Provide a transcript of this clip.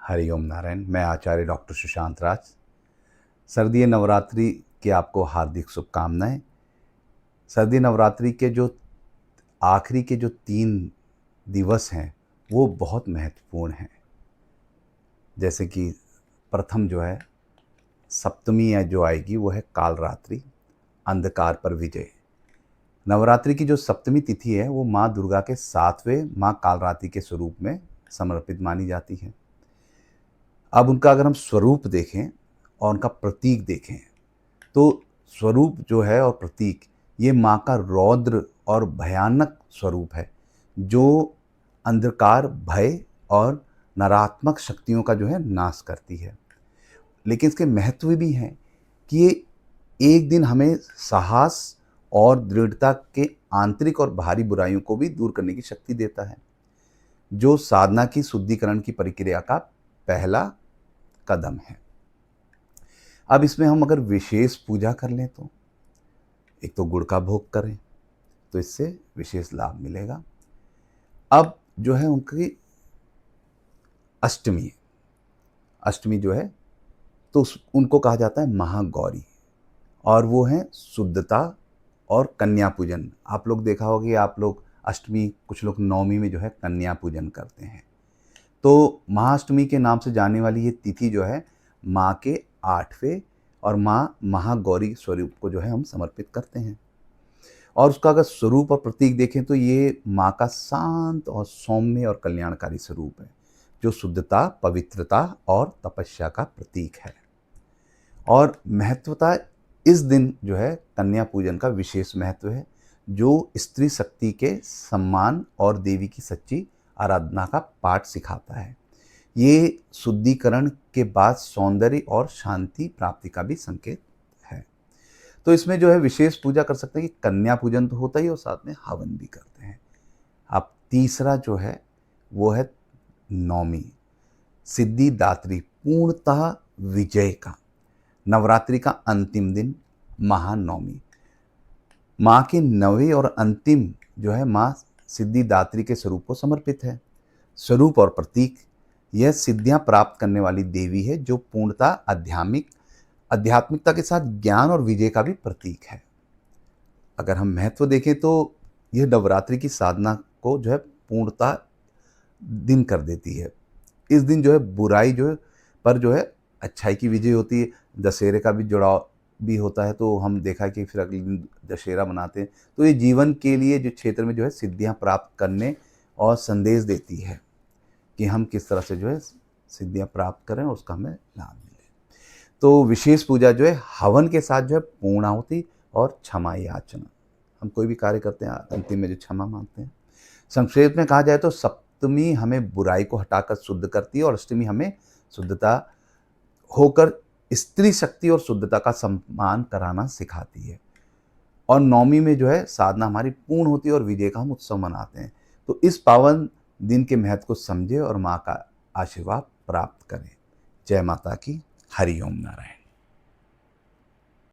हरिओम नारायण। मैं आचार्य डॉक्टर सुशांत राज। शारदीय नवरात्रि की आपको हार्दिक शुभकामनाएं। शारदीय नवरात्रि के जो आखिरी के जो 3 दिवस हैं वो बहुत महत्वपूर्ण हैं। जैसे कि प्रथम जो है सप्तमी है जो आएगी वो है कालरात्रि, अंधकार पर विजय। नवरात्रि की जो सप्तमी तिथि है वो माँ दुर्गा के 7वें माँ कालरात्रि के स्वरूप में समर्पित मानी जाती है। अब उनका अगर हम स्वरूप देखें और उनका प्रतीक देखें तो स्वरूप जो है और प्रतीक ये माँ का रौद्र और भयानक स्वरूप है जो अंधकार, भय और नकारात्मक शक्तियों का जो है नाश करती है। लेकिन इसके महत्व भी हैं कि ये एक दिन हमें साहस और दृढ़ता के आंतरिक और बाहरी बुराइयों को भी दूर करने की शक्ति देता है, जो साधना की शुद्धिकरण की प्रक्रिया का पहला कदम है। अब इसमें हम अगर विशेष पूजा कर लें तो एक तो गुड़ का भोग करें तो इससे विशेष लाभ मिलेगा। अब जो है उनकी अष्टमी, अष्टमी जो है तो उनको कहा जाता है महागौरी, और वो है शुद्धता और कन्या पूजन। आप लोग देखा होगा कि आप लोग अष्टमी, कुछ लोग नवमी में जो है कन्या पूजन करते हैं। तो महाअष्टमी के नाम से जाने वाली ये तिथि जो है माँ के 8वें और माँ महागौरी स्वरूप को जो है हम समर्पित करते हैं। और उसका अगर स्वरूप और प्रतीक देखें तो ये माँ का शांत और सौम्य और कल्याणकारी स्वरूप है, जो शुद्धता, पवित्रता और तपस्या का प्रतीक है। और महत्वता इस दिन जो है कन्या पूजन का विशेष महत्व है, जो स्त्री शक्ति के सम्मान और देवी की सच्ची आराधना का पाठ सिखाता है। ये शुद्धिकरण के बाद सौंदर्य और शांति प्राप्ति का भी संकेत है। तो इसमें जो है विशेष पूजा कर सकते हैं कि कन्या पूजन तो होता ही और साथ में हवन भी करते हैं। अब तीसरा जो है वो है नवमी, सिद्धिदात्री पूर्णतः विजय का, नवरात्रि का अंतिम दिन महानवमी। माँ के 9वें और अंतिम जो है माँ सिद्धिदात्री के स्वरूप को समर्पित है। स्वरूप और प्रतीक, यह सिद्धियां प्राप्त करने वाली देवी है जो पूर्णतः आध्यात्मिकता के साथ ज्ञान और विजय का भी प्रतीक है। अगर हम महत्व देखें तो यह नवरात्रि की साधना को जो है पूर्णतः दिन कर देती है। इस दिन जो है बुराई जो है पर जो है अच्छाई की विजय होती है। दशहरे का भी जुड़ाव भी होता है, तो हम देखा कि फिर अगले दिन दशहरा मनाते हैं। तो ये जीवन के लिए जो क्षेत्र में जो है सिद्धियां प्राप्त करने और संदेश देती है कि हम किस तरह से जो है सिद्धियां प्राप्त करें और उसका हमें लाभ मिले। तो विशेष पूजा जो है हवन के साथ जो है पूर्णाहुति और क्षमा याचना। हम कोई भी कार्य करते हैं अंतिम में जो क्षमा मांगते हैं। संक्षेप में कहा जाए तो सप्तमी हमें बुराई को हटाकर शुद्ध करती है और अष्टमी हमें शुद्धता होकर स्त्री शक्ति और शुद्धता का सम्मान कराना सिखाती है। और नवमी में जो है साधना हमारी पूर्ण होती है और विजय का हम उत्सव मनाते हैं। तो इस पावन दिन के महत्व को समझे और माँ का आशीर्वाद प्राप्त करें। जय माता की। हरिओम नारायण।